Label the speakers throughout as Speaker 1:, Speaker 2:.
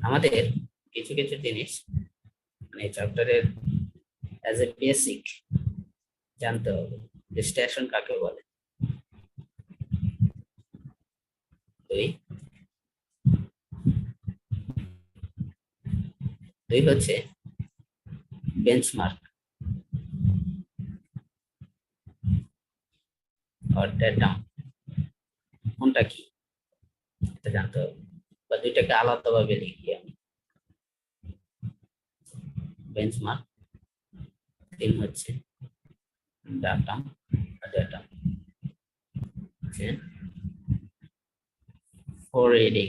Speaker 1: আমাদের কিছু কিছু জিনিস মানে চ্যাপ্টারের অ্যাজ এ বেসিক জানতে হবে যে স্টেশন কাকে বলে। দুই দুই হচ্ছে বেঞ্চমার্ক আর ডেটাম কোনটা কি এটা জানতে হবে, বা দুইটাকে আলাদাভাবে লিখি আমি। বেঞ্চমার্ক, তিন হচ্ছে ডাটাম আর ডেটাম হচ্ছে for reading,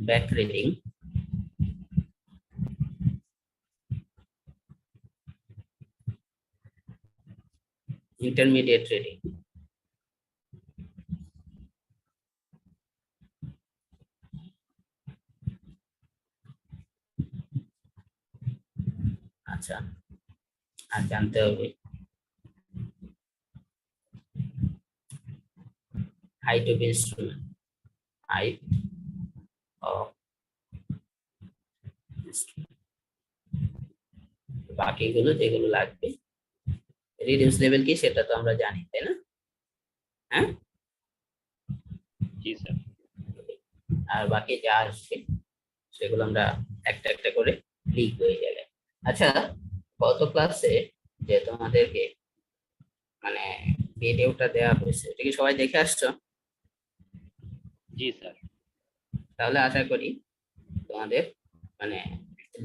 Speaker 1: back reading, intermediate reading. আচ্ছা, আর জানতে হবে height of instrument, height of instrument. বাকিগুলো যেগুলো লাগবে, রিডিউস লেভেল কি সেটা তো আমরা জানি, তাই না? হ্যাঁ,
Speaker 2: জি স্যার।
Speaker 1: আর বাকি যা আসছে সেগুলো আমরা একটা একটা করে লিখবো এই জায়গায়। আচ্ছা, গত ক্লাসে যে তোমাদেরকে মানে ভিডিওটা দেওয়া হয়েছে এটা কি সবাই দেখে আসছো?
Speaker 2: জি স্যার।
Speaker 1: তাহলে আশা করি তোমাদের মানে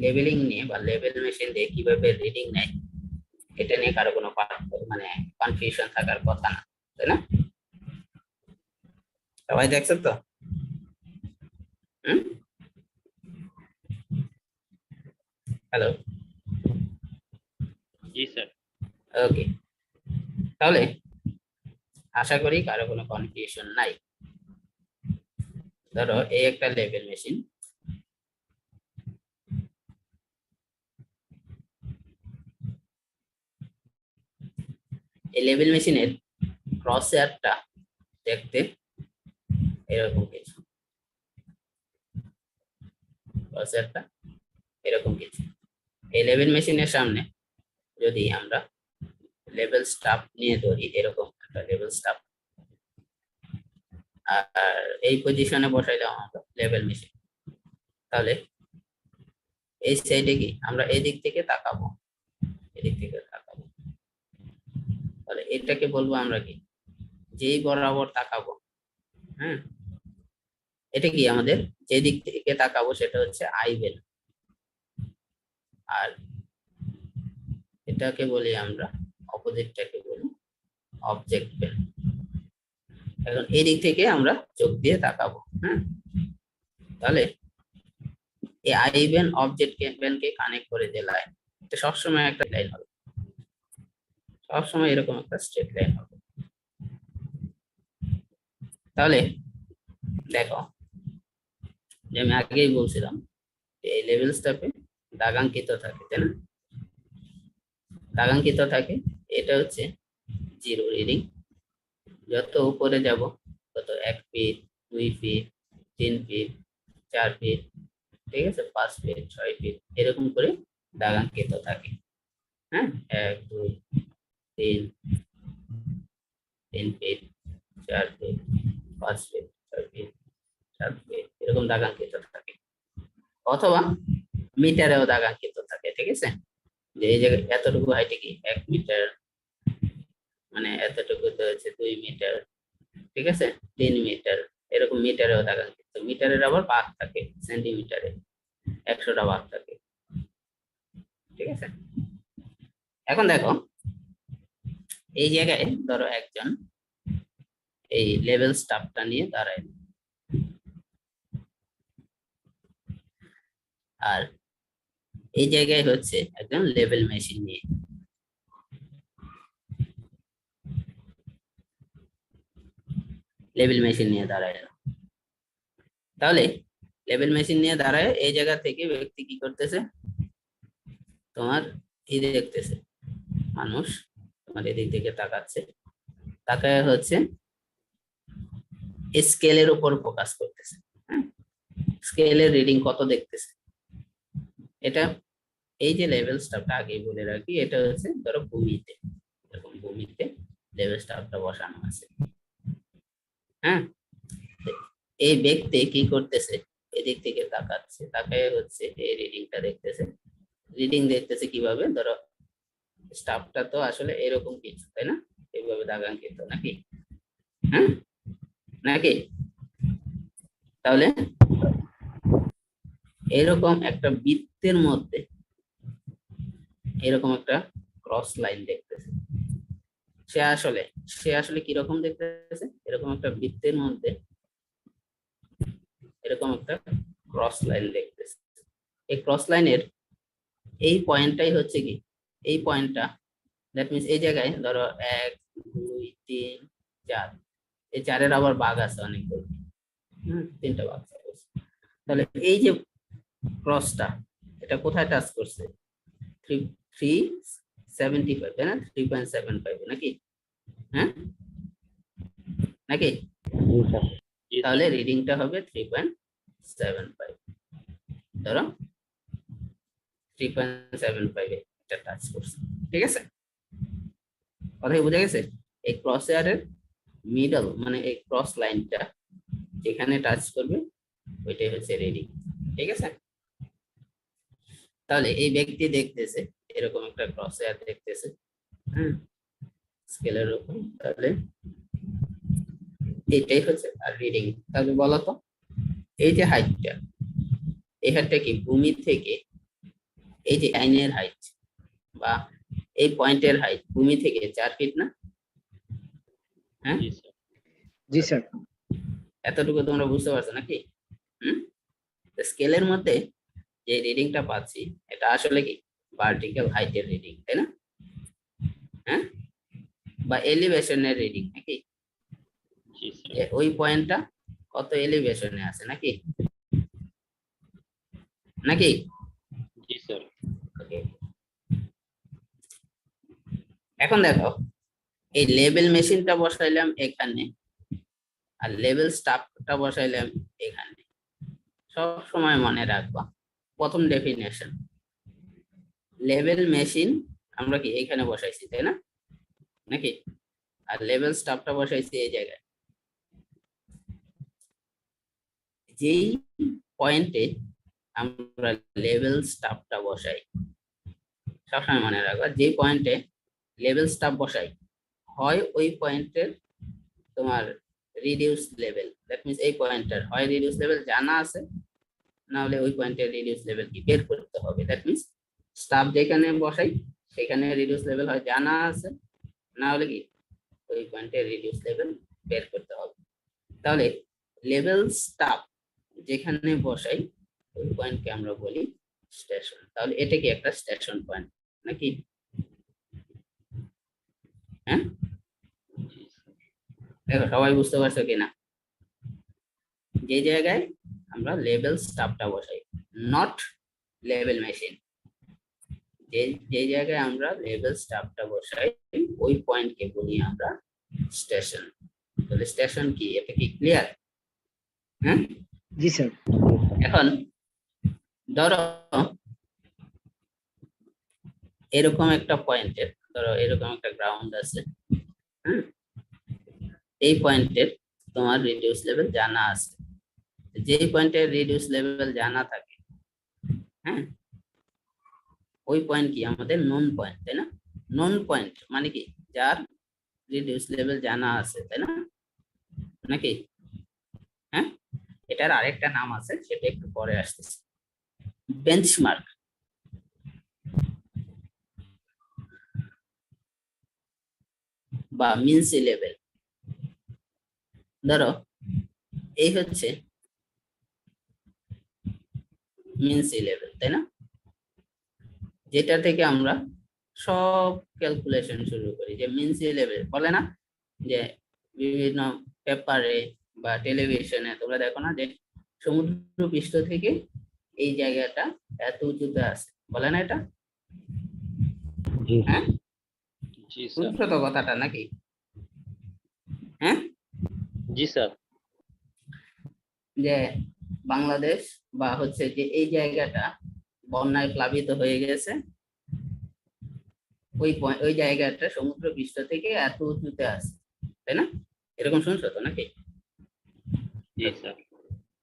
Speaker 1: লেভেলিং নিয়ে বা লেভেল মেশিন দিয়ে কিভাবে রিডিং নেয় এটা নিয়ে কারো কোনো মানে কনফিউশন থাকার কথা না, তাই না? সবাই দেখছো তো? হুম, হ্যালো,
Speaker 2: জি স্যার।
Speaker 1: ওকে। তাহলে আশা করি কারো কোনো কনফিউশন নাই। ধরো এই একটা লেভেল মেশিন, এই লেভেল মেশিনের ক্রস এয়ারটা দেখতে এরকম কিছু, ক্রস এয়ারটা এরকম কিছু। এই লেভেল মেশিনের সামনে যদি আমরা লেভেল স্টাফ নিয়ে ধরি, এরকম একটা লেভেল স্টাফ, আর এই পজিশনে বসাইলাম আমরা লেভেল মেশিন, তাহলে এই সাইডে কি আমরা এদিক থেকে তাকাবো, এদিক থেকে তাকাবো, তাহলে এটাকে বলবো আমরা কি, যেই বরাবর তাকাবো, হ্যাঁ, এটা কি আমাদের যে দিক থেকে তাকাবো সেটা হচ্ছে আই বেল, আর এটাকে বলি আমরা, অপোজিটটাকে বলি অবজেক্ট বেল। এখন এই দিক থেকে আমরা চোখ দিয়ে তাকাবো, হ্যাঁ, তাহলে এই আই বেল অবজেক্ট বেলকে কানেক্ট করে যে লাইন, এটা সবসময় একটা লাইন হবে, সবসময় এরকম একটা স্ট্রেট লাইন হবে। তাহলে দেখো, যে আমি আগেই বলছিলাম এই লেভেল স্টাফে দাগাঙ্কিত থাকে, তাই না? দাগাঙ্কিত থাকে, এটা হচ্ছে জিরো রিডিং। যত উপরে যাব তত 1 ফিট, 2 ফিট, 3 ফিট, 4 ফিট, ঠিক আছে, 5 ফিট, 6 ফিট, এরকম করে দাগাঙ্কিত থাকে। হ্যাঁ, 1, 2, 3, 3 feet, 4 feet, 5 feet, 6 feet, 7 feet, এরকম দাগাঙ্কিত থাকে। অথবা মিটারেও দাগাঙ্কিত থাকে, ঠিক আছে, যে এই জায়গায় এতটুকু হাইটে কি 1 মিটার, মানে এতটুকু তো হচ্ছে 2 মিটার, ঠিক আছে, 3 মিটার, এরকম মিটারেও দাগাঙ্কিত। মিটারের আবার ভাগ থাকে, সেন্টিমিটারে 100টা ভাগ থাকে, ঠিক আছে। এখন দেখো এই জায়গায় ধরো একজন এই লেভেল স্টাফটা নিয়ে দাঁড়ায়, আর এই জায়গায় হচ্ছে একজন লেভেল মেশিন নিয়ে, লেভেল মেশিন নিয়ে দাঁড়ায়। তাহলে লেভেল মেশিন নিয়ে দাঁড়ায় এই জায়গা থেকে ব্যক্তি কি করতেছে, তোমার এই দেখতেছে, মানুষ তোমার এদিক থেকে তাকাচ্ছে, তাকায় হচ্ছে স্কেলের উপর ফোকাস করতেছে। হ্যাঁ, স্কেলের রিডিং কত দেখতেছে এটা। এই যে লেভেল স্টাফটা আগে বলে রাখি, এটা হচ্ছে ধরো ভূমিতে, এরকম ভূমিতে লেভেল স্টাফটা বসানো আছে। হ্যাঁ, এই ব্যক্তি কি করতেছে, এদিক থেকে তাকাচ্ছে, তাকায় হচ্ছে এই রিডিংটা দেখতেছে। রিডিং দেখতেছে কিভাবে, ধরো স্টাফটা তো আসলে এরকম কিছু, তাই না? এইভাবে দাগাঙ্কিত নাকি? হ্যাঁ নাকি? তাহলে এরকম একটা বৃত্তের মধ্যে এরকম একটা ক্রস লাইন দেখতেছে। সে আসলে কিরকম দেখতেছে, এরকম একটা বৃত্তের মধ্যে এরকম একটা ক্রস লাইন দেখতেছে। এই ক্রস লাইনের এই পয়েন্টটাই হচ্ছে কি, এই পয়েন্টটা, দ্যাট মিনস এই জায়গায় ধরো 1 2 3 4, এই 4-এর আবার ভাগ আছে অনেকগুলো। 3টা ভাগ আছে। তাহলে এই যে ক্রসটা, এটা কোথায় টাচ করছে? 375, তাই না? 3.75 নাকি? হ্যাঁ নাকি?
Speaker 2: जी सर।
Speaker 1: তাহলে রিডিংটা হবে 3.75। ধরো 3.75 এটা টাচ করছে, ঠিক আছে? কথা কি বোঝা গেছে? এই ক্রস এয়ারের মিডল মানে এই ক্রস লাইনটা যেখানে টাচ করবে ওইটাই হচ্ছে রিডিং, ঠিক আছে? তাহলে এই ব্যক্তি দেখতেছে এরকম একটা ক্রস এয়ার দেখতেছে, হ্যাঁ, স্কেলের উপর। তাহলে এটাই হচ্ছে আর রিডিং। তাহলে বলো তো, এই যে হাইটটা, এই হাইটটা কি ভূমি থেকে এই যে লাইনের হাইট বা এই পয়েন্টের হাইট ভূমি থেকে 4 ফিট না? হ্যাঁ,
Speaker 2: जी सर।
Speaker 3: জি স্যার।
Speaker 1: এতটুকু তোমরা বুঝতে পারছো নাকি? স্কেলের মধ্যে যে রিডিংটা পাচ্ছি এটা আসলে কি ভার্টিক্যাল হাইটের রিডিং, তাই না? হ্যাঁ, বা এলিভেশনের রিডিং নাকি?
Speaker 2: जी सर।
Speaker 1: যে ওই পয়েন্টটা কত এলিভেশনে আছে নাকি? নাকি?
Speaker 2: जी सर।
Speaker 1: Okay. এখন দেখো, এই লেভেল মেশিনটা বসাইলাম এখানে আর লেভেল স্টাফটা বসাইলাম এখানে। সব সময় মনে রাখবা, প্রথম ডেফিনেশন, লেভেল মেশিন আমরা কি এখানে বসাইছি, তাই না? নাকি? আর লেভেল স্টাফটা বসাইছি এই জায়গায়। যেই পয়েন্টে আমরা লেভেল স্টাফটা বসাই, সবসময় মনে রাখবা, যে পয়েন্টে লেভেল স্টাফ বসাই হয় ওই পয়েন্টের তোমার রিডিউস লেভেল, দ্যাট মিনস এই পয়েন্টের হয় রিডিউস লেভেল জানা আছে, না হলে ওই পয়েন্টের রিডিউস লেভেল কি বের করতে হবে। দ্যাট মিনস স্টাফ যেখানে বসাই সেখানে রিডিউস লেভেল হয় জানা আছে, না হলে কি ওই পয়েন্টের রিডিউস লেভেল বের করতে হবে। তাহলে লেভেল স্টাফ যেখানে বসাই ওই পয়েন্টকে আমরা বলি স্টেশন। তাহলে এটা কি একটা স্টেশন পয়েন্ট নাকি? হ্যাঁ,
Speaker 2: जी सर।
Speaker 1: দেখো সবাই বুঝতে পারছো কিনা? যে জায়গায় আমরা লেভেল স্টাফটা বসাই, নট লেভেল মেশিন, যে যে জায়গায় আমরা লেভেল স্টাফটা বসাই ওই পয়েন্টকে বলি আমরা স্টেশন। তাহলে স্টেশন কি, এটা কি ক্লিয়ার? হ্যাঁ,
Speaker 3: জি স্যার।
Speaker 1: এখন ধরো এরকম একটা পয়েন্টের, ধরো এরকম একটা গ্রাউন্ড আছে, হ্যাঁ, এই পয়েন্টের তোমার রিডিউস লেভেল জানা আছে। যেই পয়েন্টের রিডিউস লেভেল জানা থাকে, হ্যাঁ, ওই পয়েন্ট কি আমাদের নোন পয়েন্ট, তাই না? নোন পয়েন্ট মানে কি যার রিডিউস লেভেল জানা আছে, তাই না? নাকি? হ্যাঁ, এটার আরেকটা নাম আছে, সেটা একটু পরে আসতেছে। বেঞ্চমার্ক বা মিন সি লেভেল। ধরো এই হচ্ছে মিন সি লেভেল, তাই না? যেটা থেকে আমরা সব ক্যালকুলেশন শুরু করি, যে মিন সি লেভেল বলে না, যে বিভিন্ন পেপারে বা টেলিভিশনে তোমরা দেখো না যে সমুদ্র পৃষ্ঠ থেকে এই জায়গাটা এত উঁচুতে আছে, বলে না এটা?
Speaker 2: जी
Speaker 1: হ্যাঁ,
Speaker 2: जी सर।
Speaker 1: শুনছো তো কথাটা নাকি? হ্যাঁ,
Speaker 2: জি স্যার।
Speaker 1: যে বাংলাদেশ বা হচ্ছে যে এই জায়গাটা বন্যায় প্লাবিত হয়ে গেছে, ওই জায়গাটা সমুদ্র পৃষ্ঠ থেকে এত উঁচুতে আছে, তাই না? এরকম শুনছো তো নাকি?
Speaker 2: জি স্যার।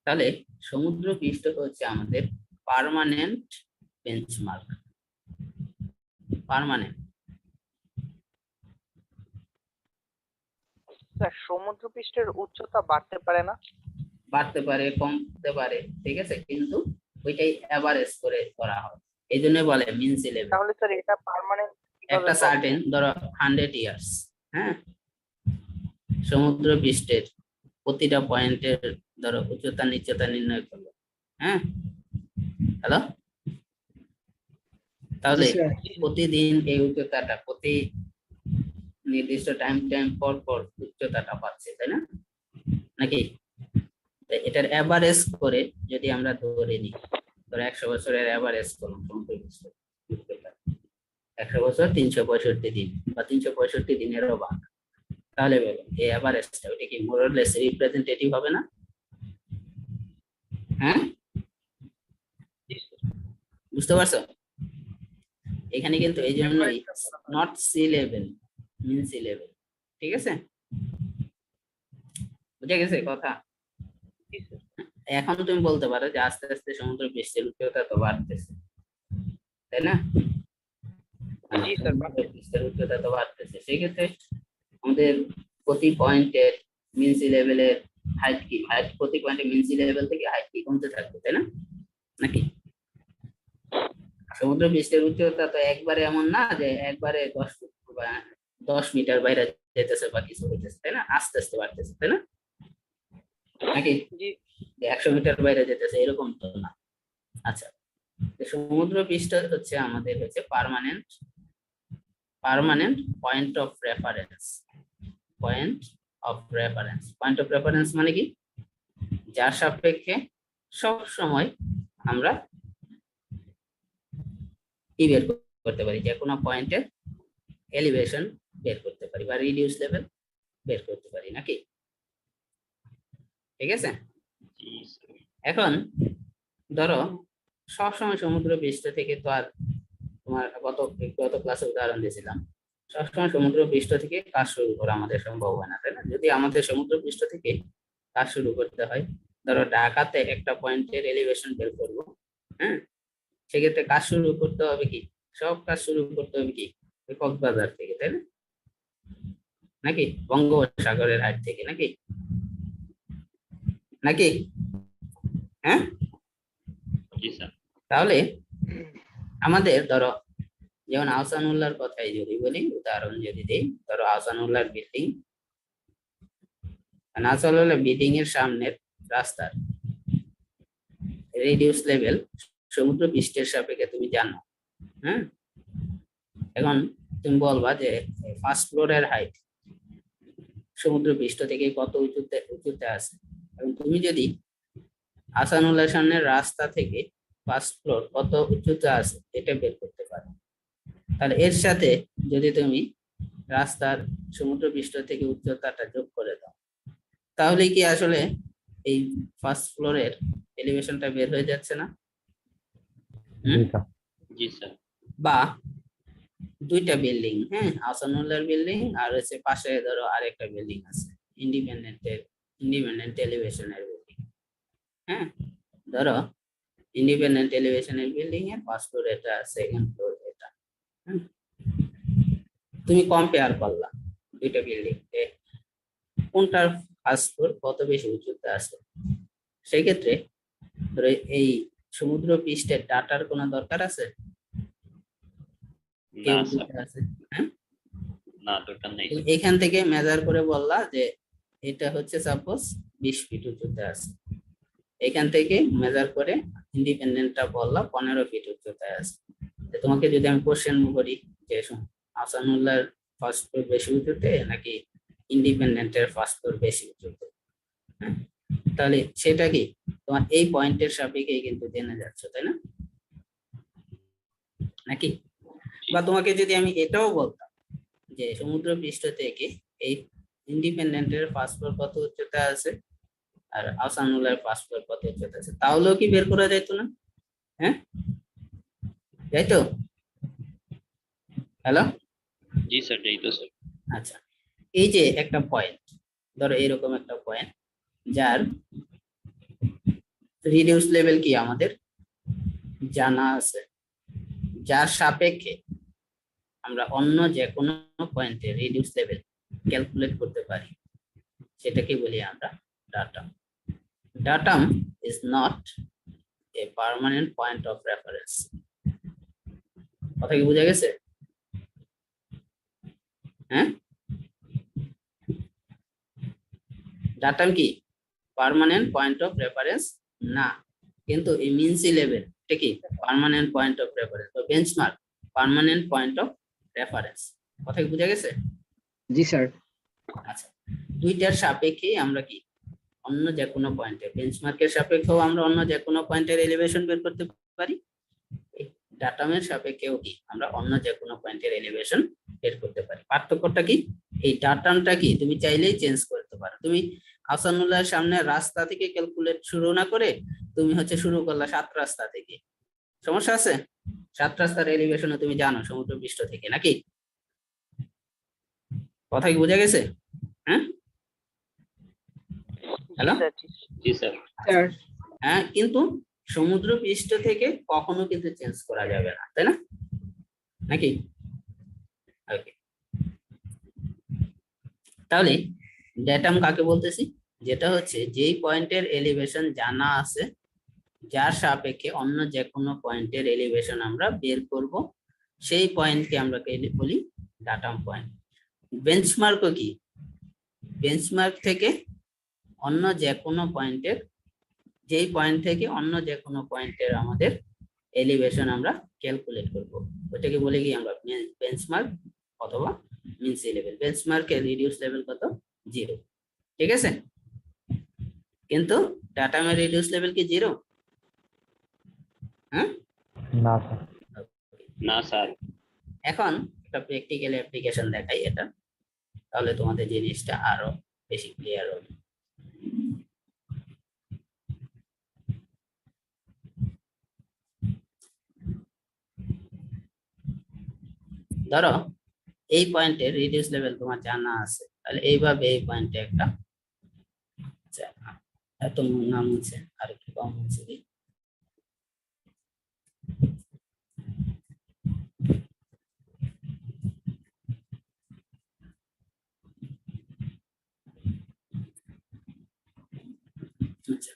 Speaker 1: তাহলে সমুদ্র পৃষ্ঠ হচ্ছে আমাদের পার্মানেন্ট বেঞ্চমার্ক। পার্মানেন্ট।
Speaker 3: স্যার সমুদ্রপৃষ্ঠের উচ্চতা বাড়তে পারে না?
Speaker 1: বাড়তে পারে, কমতে পারে, ঠিক আছে, কিন্তু ওইটাই এভারেজ করে করা হয়। এই জন্য বলে মিন সি লেভেল।
Speaker 3: তাহলে স্যার এটা পার্মানেন্ট
Speaker 1: একটা সার্টেন ধরো 100 ইয়ার্স, হ্যাঁ, সমুদ্র পৃষ্ঠের প্রতিটা পয়েন্টের ধরো উচ্চতা নিচতা নির্ণয় করলো, হ্যাঁ, হ্যালো, তাহলে প্রতিদিন এই উচ্চতাটা প্রতি নির্দিষ্ট টাইম পর পর উচ্চতাটা পাচ্ছে, তাই না? নাকি? এটার এভারেজ করে যদি আমরা ধরে নিই, ধরো 100 বছরের এভারেজ করুন সমুদ্র পৃষ্ঠের উচ্চতা, 100 বছর 365 দিন বা 365 দিনেরও ভাগ, তাহলে বলো এই এভারেজটা ওইটা কি মোরলেস রিপ্রেজেন্টেটিভ হবে না? হ্যাঁ,
Speaker 2: জি স্যার।
Speaker 1: বুঝতে পারছো? এখানে কিন্তু এই জন্যই not sea level, mean sea level, ঠিক আছে? বুঝে গেছে কথা? এখন তুমি বলতে পারো যে আস্তে আস্তে সমুদ্র পৃষ্ঠের উচ্চতা তো বাড়তেছে, তাই না?
Speaker 3: জি স্যার,
Speaker 1: সমুদ্র পৃষ্ঠের উচ্চতা তো বাড়তেছে, সেক্ষেত্রে আমাদের প্রতি পয়েন্টের মিন সি লেভেলের হাইট কি, হাইট প্রতি পয়েন্টে মিন সি লেভেল থেকে হাইট কি কমতে থাকবে, তাই না? নাকি? সমুদ্র পৃষ্ঠের উচ্চতা তো একবারে এমন না যে একবারে 10 মিটার বাইরে যেতেছে বা কিছু হইতেছে, তাই না? আস্তে আস্তে বাড়তেছে, তাই না? নাকি
Speaker 3: জি
Speaker 1: 100 মিটার বাইরে যেতেছে, এরকম তো না। আচ্ছা, সমুদ্র পৃষ্ঠ হচ্ছে আমাদের হচ্ছে permanent point of reference. Point of reference, point of reference মানে কি? যার সাপেক্ষে সব সময় আমরা কি বের করতে পারি, যে কোনো পয়েন্টের এলিভেশন বের করতে পারি বা রিডিউস লেভেল বের করতে পারি, নাকি? ঠিক আছে।
Speaker 2: জি স্যার।
Speaker 1: এখন ধরো সবসময় সমুদ্র পৃষ্ঠ থেকে তো আর তোমার গত ক্লাসে উদাহরণ দিয়েছিলাম, সবসময় সমুদ্র পৃষ্ঠ থেকে কাজ শুরু করা আমাদের সম্ভব হয় না, তাই না? যদি আমাদের সমুদ্র পৃষ্ঠ থেকে কাজ শুরু করতে হয়, ধরো ঢাকাতে একটা পয়েন্টের এলিভেশন বের করবো, হ্যাঁ, সেক্ষেত্রে কাজ শুরু করতে হবে কি, সব কাজ শুরু করতে হবে কি, কক্সবাজার থেকে, তাই না? নাকি বঙ্গোপসাগরের হাইট থেকে, নাকি? নাকি? হ্যাঁ,
Speaker 2: জি স্যার।
Speaker 1: তাহলে আমাদের ধরো যেমন আহসানুল্লাহর কথাই যদি বলি, উদাহরণ যদি দিই, ধরো আহসানুল্লাহর বিল্ডিং, আহসানুল্লাহ বিল্ডিং এর সামনের রাস্তার রেডিউস লেভেল সমুদ্র পৃষ্ঠের সাপেক্ষে তুমি জানো, হ্যাঁ, এখন তুমি বলবা যে ফার্স্ট ফ্লোরের হাইট সমুদ্র পৃষ্ঠ থেকে কত উঁচুতে আছে, এবং তুমি যদি আহসানুল্লাহ সামনের রাস্তা থেকে ফার্স্ট ফ্লোর কত উঁচুতে আছে এটা বের করতে পারো, তাহলে এর সাথে যদি তুমি রাস্তার সমুদ্র পৃষ্ঠ থেকে উচ্চতাটা যোগ করে দাও, তাহলে কি আসলে এই ফার্স্ট ফ্লোরের এলিভেশনটা বের হয়ে যাচ্ছে না?
Speaker 2: জি স্যার।
Speaker 1: বা দুইটা বিল্ডিং, হ্যাঁ, আহসানুল্লাহর বিল্ডিং আর হচ্ছে পাশে ধরো আরেকটা বিল্ডিং আছে ইন্ডিপেন্ডেন্ট এলিভেশনের বিল্ডিং, হ্যাঁ, ধরো ইন্ডিপেন্ডেন্ট এলিভেশনের বিল্ডিং এর ফার্স্ট ফ্লোর এটা, সেকেন্ড ফ্লোর এটা, তুমি কম্পেয়ার করলা দুইটা বিল্ডিং, কোনটার ফার্স্ট ফ্লোর কত বেশি উঁচুতে আছে, সেই ক্ষেত্রে ধরো এই সমুদ্র পৃষ্ঠের ডাটার কোনো দরকার আছে?
Speaker 2: না স্যার।
Speaker 1: আছে, হ্যাঁ,
Speaker 2: না দরকার নেই।
Speaker 1: তুমি এখান থেকে মেজার করে বললা যে এটা হচ্ছে সাপোজ 20 ফিট উচ্চতা আছে, এখান থেকে মেজার করে ইন্ডিপেন্ডেন্টটা বললা 15 ফিট উচ্চতায় আছে। তোমাকে যদি আমি কোশ্চেন করি যে আহসানুল্লাহর ফার্স্ট ফ্লোর বেশি উঁচুতে নাকি ইন্ডিপেন্ডেন্টের ফার্স্ট ফ্লোর বেশি উঁচুতে, হ্যাঁ, তাহলে সেটা কি তোমার এই পয়েন্টের সাপেক্ষে কিন্তু জেনে যাচ্ছে, তাই না? নাকি? বা তোমাকে যদি আমি এটাও বলতাম যে সমুদ্র পৃষ্ঠ থেকে এই ইন্ডিপেন্ডেন্টের ফার্স্ট ফ্লোর কত উচ্চতা আছে আর আহসানুল্লাহর ফার্স্ট ফ্লোর কত উচ্চতা আছে, তাহলেও কি বের করা যাইতো না? হ্যাঁ, যাই তো? হ্যালো,
Speaker 2: জি স্যার, যাই তো স্যার।
Speaker 1: আচ্ছা, এই যে একটা পয়েন্ট, ধরো এরকম একটা পয়েন্ট যার রিডিউস লেভেল কি আমাদের জানা আছে, যার সাপেক্ষে আমরা অন্য যে কোনো পয়েন্টে রিডিউস লেভেল ক্যালকুলেট করতে পারি, সেটাকে বলি আমরা datum. Datum is not a permanent point of reference. কথা কি বোঝা গেছে? হ্যাঁ, ডাটাম কি পার্মানেন্ট পয়েন্ট অফ রেফারেন্স না, কিন্তু এই মিনসি লেভেল এটা কি পার্মানেন্ট পয়েন্ট অফ রেফারেন্স, তো benchmark permanent point of reference. কথা কি বোঝা গেছে?
Speaker 4: জি স্যার।
Speaker 1: আচ্ছা, দুইটার সাপেক্ষে আমরা কি অন্য যে কোনো পয়েন্টে, বেঞ্চমার্কের সাপেক্ষেও আমরা অন্য যে কোনো পয়েন্টের এলিভেশন বের করতে পারি, ডাটামের সাপেক্ষেও কি আমরা অন্য যে কোনো পয়েন্টের এলিভেশন বের করতে পারি। পার্থক্যটা কি, এই ডাটামটা কি তুমি চাইলেই চেঞ্জ করতে পারো। তুমি আহসানুল্লাহর সামনে রাস্তা থেকে ক্যালকুলেট শুরু না করে তুমি হচ্ছে শুরু করলা 7 রাস্তা থেকে, সমস্যা আছে? 7 রাস্তার এলিভেশন তুমি জানো সমুদ্র পৃষ্ঠ থেকে, নাকি? কথা কি বোঝা গেছে? হ্যাঁ, হ্যালো,
Speaker 2: জি স্যার।
Speaker 4: স্যার
Speaker 1: হ্যাঁ, কিন্তু সমুদ্র পৃষ্ঠ থেকে কখনো কিন্তু চেঞ্জ করা যাবে না, তাই না? নাকি? ওকে, তাহলে ড্যাটাম কাকে বলতেছি? যেটা হচ্ছে যেই পয়েন্টের এলিভেশন জানা আছে, যার সাপেক্ষে অন্য যে কোনো পয়েন্টের এলিভেশন আমরা বের করব, সেই পয়েন্টকে আমরা বলি ডাটাম পয়েন্ট। বেঞ্চমার্কও কি বেঞ্চমার্ক থেকে অন্য যে কোনো পয়েন্টের, যেই পয়েন্ট থেকে অন্য যে কোনো পয়েন্টের আমাদের এলিভেশন আমরা ক্যালকুলেট করব, ওটাকে বলে কি আমরা বেঞ্চমার্ক অথবা মিনসি লেভেল। বেঞ্চমার্কের রিডিউস লেভেল কত? 0, ঠিক আছে? কিন্তু ডাটামের রিডিউস লেভেল কি 0? হ্যাঁ,
Speaker 4: না স্যার।
Speaker 2: না স্যার।
Speaker 1: এখন একটা প্র্যাকটিক্যাল অ্যাপ্লিকেশন দেখাই এটা, তাহলে তোমাদের জিনিসটা আরো বেশি ক্লিয়ার হবে। ধরো এই পয়েন্টের রিডিউস লেভেল তোমার জানা আছে, তাহলে এইভাবে এই পয়েন্টে একটা, আচ্ছা এত নাম হচ্ছে আর একটু কম হচ্ছে কি, আচ্ছা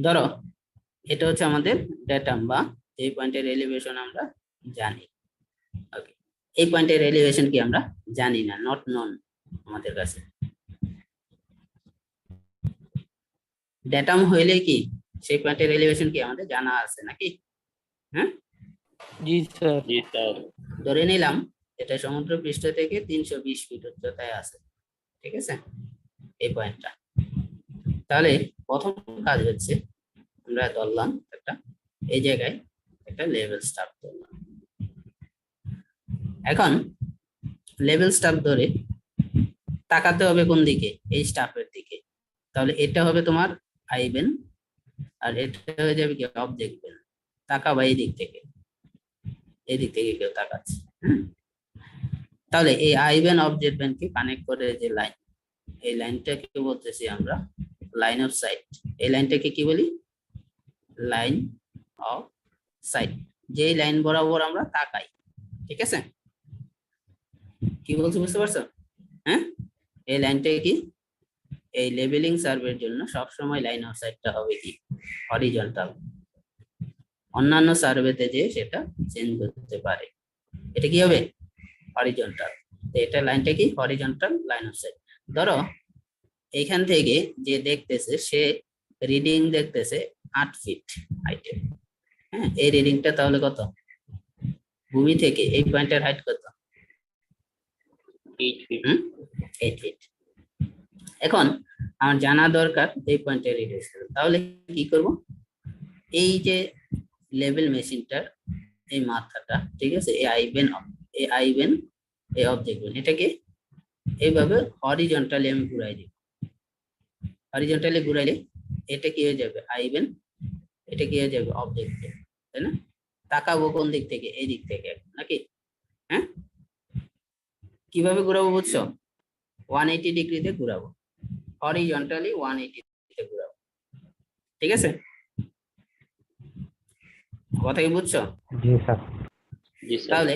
Speaker 1: ধরো এটা হচ্ছে আমাদের ডেটাম বা এই পয়েন্টের এলিভেশন আমরা জানি। ওকে, এই পয়েন্টের এলিভেশন কি আমরা জানি না, নট নন আমাদের কাছে। ডেটাম হইলে কি সেই পয়েন্টের এলিভেশন কি আমাদের জানা আছে, নাকি? হ্যাঁ,
Speaker 4: জি স্যার।
Speaker 2: জি স্যার।
Speaker 1: ধরে নিলাম এটা সমুদ্র পৃষ্ঠ থেকে 320 ফিট উচ্চতায় আছে, ঠিক আছে এই পয়েন্টটা। তাহলে প্রথম কাজ হচ্ছে আমরা ধরলাম একটা, এই জায়গায় একটা লেভেল স্টাফ ধরলাম। এখন লেভেল স্টাফ ধরে তাকাতে হবে কোন দিকে? এই স্টাফের দিকে। তাহলে এটা হবে তোমার আই বেন, আর এটা হয়ে যাবে কি অবজেক্ট বেন। তাকাবা এই দিক থেকে, এই দিক থেকে কেউ তাকাচ্ছে। তাহলে এই আই বেন অবজেক্ট বেনকে কানেক্ট করে যে লাইন, এই লাইনটাকে বলতেছি আমরা লাইন অফ সাইট। এই লাইনটাকে কি বলি? Line of sight. যেই লাইন বরাবর আমরা তাকাই, ঠিক আছে? কি বলছি বুঝতে পারছো? হ্যাঁ, এই লাইনটাকে কি, এই লেভেলিং সার্ভের জন্য সবসময় লাইন অফ সাইটটা হবে কি হরিজন্টাল। অন্যান্য সার্ভেতে যে সেটা চেঞ্জ করতে পারে, এটা কি হবে হরিজন্টাল। এটা লাইনটা কি হরিজন্টাল লাইন অফ সাইট। ধরো এইখান থেকে যে দেখতেছে সে রিডিং দেখতেছে 8 ফিট হাইটে। হ্যাঁ, এই রিডিংটা তাহলে কত? ভূমি থেকে এই পয়েন্টের হাইট কত?
Speaker 2: 8 ফিট।
Speaker 1: 8 ফিট। এখন আমার জানা দরকার এই পয়েন্টের রিডিউস লেভেল। তাহলে কি করব? এই যে লেভেল মেশিনটার এই মাথাটা, ঠিক আছে, এই আইবেন এই অবজেক্ট এটাকে এইভাবে হরিজন্টালি আমি ঘুরাই দিই। হরিজন্টালি ঘুরাইলে এটা কি হয়ে যাবে আইবেন, এটা কি হয়ে যাবে অবজেক্ট, তাই না? তাকাবো কোন দিক থেকে? এই দিক থেকে নাকি? হ্যাঁ, কিভাবে ঘুরাবো বুঝছো? 180 ডিগ্রিতে ঘুরাবো, হরিজন্টালি 180 ডিগ্রিতে ঘুরাবো, ঠিক আছে? কথা কি বুঝছো?
Speaker 4: জি স্যার।
Speaker 2: জি স্যার।
Speaker 1: তাহলে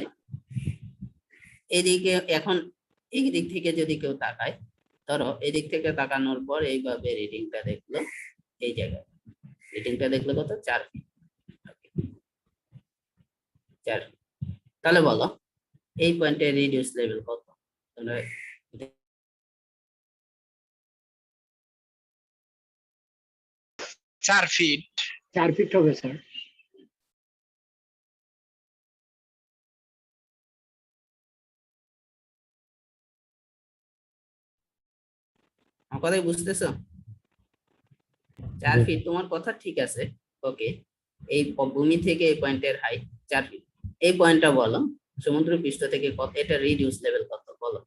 Speaker 1: এদিকে এখন এই দিক থেকে যদি কেউ তাকায়, ধরো এই দিক থেকে তাকানোর পর এইভাবে রিডিংটা দেখলো, এই জায়গায় রিডিংটা দেখলো কত? 4 ফিট। 4 ফিট। তাহলে বলো এই পয়েন্টের রিডিউস লেভেল কত? তোমরা
Speaker 5: 4 ফিট।
Speaker 4: 4 ফিট হবে স্যার।
Speaker 1: আমার কথাই বুঝতেছো? 4 ফিট তোমার কথা ঠিক আছে, ওকে। এই ভূমি থেকে এই পয়েন্টের হাইট 4 ফিট। এই পয়েন্টটা বলো সমুদ্র পৃষ্ঠ থেকে কত? এটা রিডিউস লেভেল কত বলো?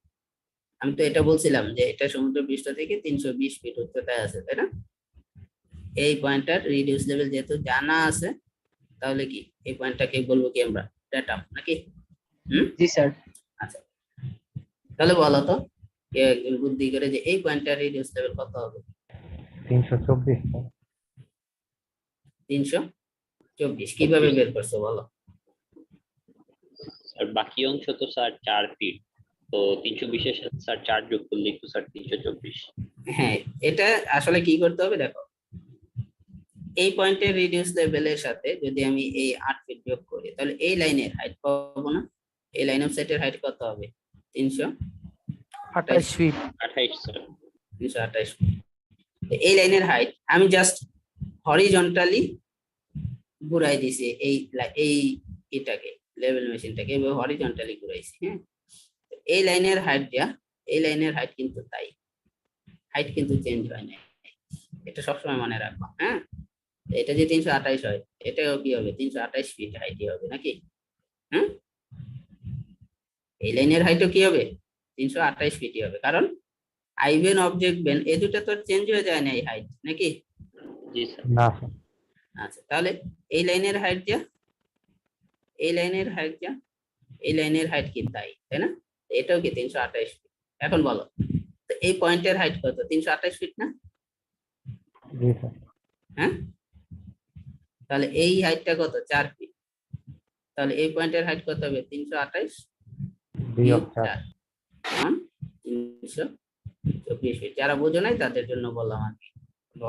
Speaker 1: আমি তো এটা বলছিলাম যে এটা সমুদ্র পৃষ্ঠ থেকে 320 ফিট উচ্চতায় আছে, তাই না? এই পয়েন্টটার রিডিউস লেভেল যেহেতু জানা আছে, তাহলে কি এই পয়েন্টটাকে বলবো কি আমরা ডেটাম নাকি?
Speaker 4: জি স্যার।
Speaker 1: আচ্ছা, তাহলে বলো তো একজন বুদ্ধি করে যে এই পয়েন্টটার রিডিউস লেভেল কত হবে?
Speaker 4: 324 স্যার।
Speaker 1: 324 কিভাবে বের করছো বলো?
Speaker 2: স্যার বাকি অংশ তো স্যার 4 ফিট, তো 320 এর সাথে স্যার 4 যোগ করলে তো স্যার 324।
Speaker 1: হ্যাঁ, এটা আসলে কি করতে হবে দেখো, এই পয়েন্টের রিডিউস লেভেলের সাথে যদি আমি এই 8 ফিট যোগ করি, তাহলে এই লাইনের হাইট পাবো না? এই লাইন অফ সাইটের হাইট কত হবে?
Speaker 4: 28 ফিট।
Speaker 2: 28 স্যার।
Speaker 1: 328 ফিট। এই লাইনের হাইট আমি জাস্ট হরিজন্টালি ঘুরাই দিছি, এই এটাকে লেভেল মেশিনটাকে এভাবে হরিজন্টালি ঘুরাইছি। হ্যাঁ, এই লাইনের হাইট যা, এই লাইনের হাইট কিন্তু তাই, হাইট কিন্তু চেঞ্জ হয় না, এটা সবসময় মনে রাখবা। হ্যাঁ, এটা যে 328 হয়, এটাও কি হবে? 328 ফিট হাইটই হবে নাকি? হ্যাঁ, এই লাইনের হাইটও কি হবে? 328 ফিটই হবে, কারণ আইবেন অবজেক্ট বেন এই দুটো তো চেঞ্জ হয়ে যায় না এই হাইট নাকি?
Speaker 2: জি স্যার।
Speaker 4: না স্যার।
Speaker 1: আচ্ছা, তাহলে এই লাইনের হাইট যা, এই লাইনের হাইট যা, এই লাইনের হাইট কি তাই, তাই না? এটাও কি 328 ফিট। এখন বলো তো এই পয়েন্টের হাইট কত? 328 ফিট না?
Speaker 4: জি স্যার।
Speaker 1: হ্যাঁ, তাহলে এই হাইটটা কত? 4 ফিট। তাহলে এই পয়েন্টের হাইট কত হবে? 328
Speaker 4: বিয়োগ 4।
Speaker 1: 4 সমান 324 ফিট। যারা বোঝো নাই তাদের জন্য বললাম আর কি,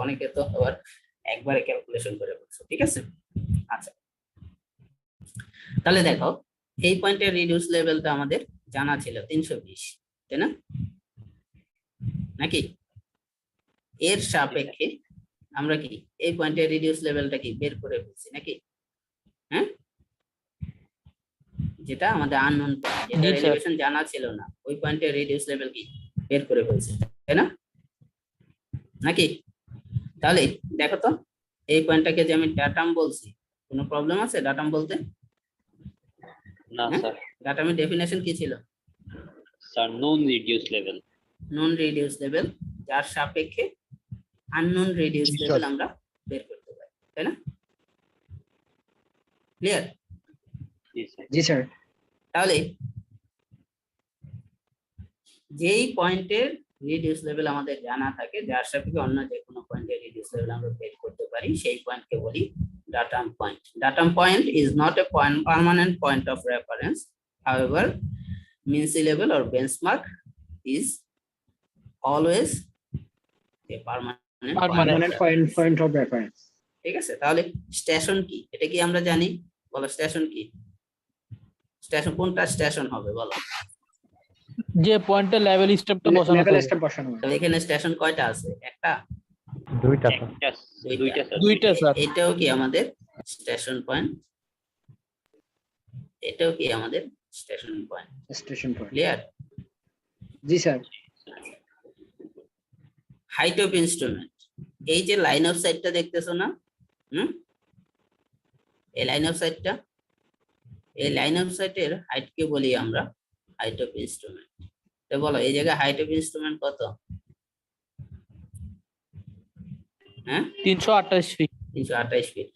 Speaker 1: অনেকে তো আবার একবারে ক্যালকুলেশন করে বলছো, ঠিক আছে? আচ্ছা, তাহলে দেখো এই পয়েন্টের রিডিউস লেভেলটা আমাদের জানা ছিল 320, তাই না? নাকি? এর সাপেক্ষে আমরা কি এই পয়েন্টের রিডিউস লেভেলটা কি বের করে ফেলছি নাকি? হ্যাঁ, যেটা আমাদের আননোন পয়েন্ট, যেটা
Speaker 4: জি, স্যার।
Speaker 1: এলিভেশন জানা ছিল না, ওই পয়েন্টের রিডিউস লেভেল কি বের করে ফেলছি, তাই না? নাকি? তাহলে দেখো তো এই পয়েন্টটাকে যে আমি ডাটাম বলছি, কোনো প্রবলেম আছে ডাটাম বলতে?
Speaker 2: না
Speaker 1: হ্যাঁ?
Speaker 2: স্যার।
Speaker 1: ডাটামের ডেফিনেশন কি ছিল?
Speaker 2: স্যার নন রিডিউস লেভেল।
Speaker 1: নন রিডিউস লেভেল, যার সাপেক্ষে আননোন রিডিউস
Speaker 5: জি,
Speaker 1: লেভেল
Speaker 5: স্যার।
Speaker 1: আমরা বের করতে পারি, তাই না? ক্লিয়ার?
Speaker 2: জি স্যার।
Speaker 4: জি স্যার।
Speaker 1: তাহলে যেই পয়েন্টের রিডিউস লেভেল আমাদের জানা থাকে, যার সাপেক্ষে অন্য যে কোনো পয়েন্টের রিডিউস লেভেল আমরা বের করতে পারি, সেই পয়েন্টকে বলি datum point. Datum point is not a permanent point of reference. However, mean sea level or benchmark is always a permanent
Speaker 4: point of reference.
Speaker 1: ঠিক আছে? তাহলে স্টেশন কি? এটা কি আমরা জানি? বলো স্টেশন কি? স্টেশন কোনটা স্টেশন হবে বলো?
Speaker 4: যে পয়েন্টে লেভেল স্টেপটা বসানো
Speaker 6: লেভেল
Speaker 4: থাকে।
Speaker 6: স্টেপ বসানো হয়।
Speaker 1: তাহলে এখানে স্টেশন কয়টা আছে? একটা?
Speaker 4: দুইটা স্যার।
Speaker 2: দুইটা স্যার।
Speaker 4: দুইটা স্যার।
Speaker 1: এটাও কি আমাদের স্টেশন পয়েন্ট? এটাও কি আমাদের station point?
Speaker 6: Station point.
Speaker 1: Clear?
Speaker 6: G sir.
Speaker 1: Height of instrument, এই যে লাইন অফ সাইটটা দেখতেছো না, এই লাইন অফ সাইটটা, এই লাইন অফ সাইটের হাইট কে বলি আমরা হাইট অফ ইনস্ট্রুমেন্ট। তো বলো এই জায়গায় হাইট অফ ইনস্ট্রুমেন্ট কত? হ্যাঁ
Speaker 4: 328 feet.
Speaker 1: 328 feet.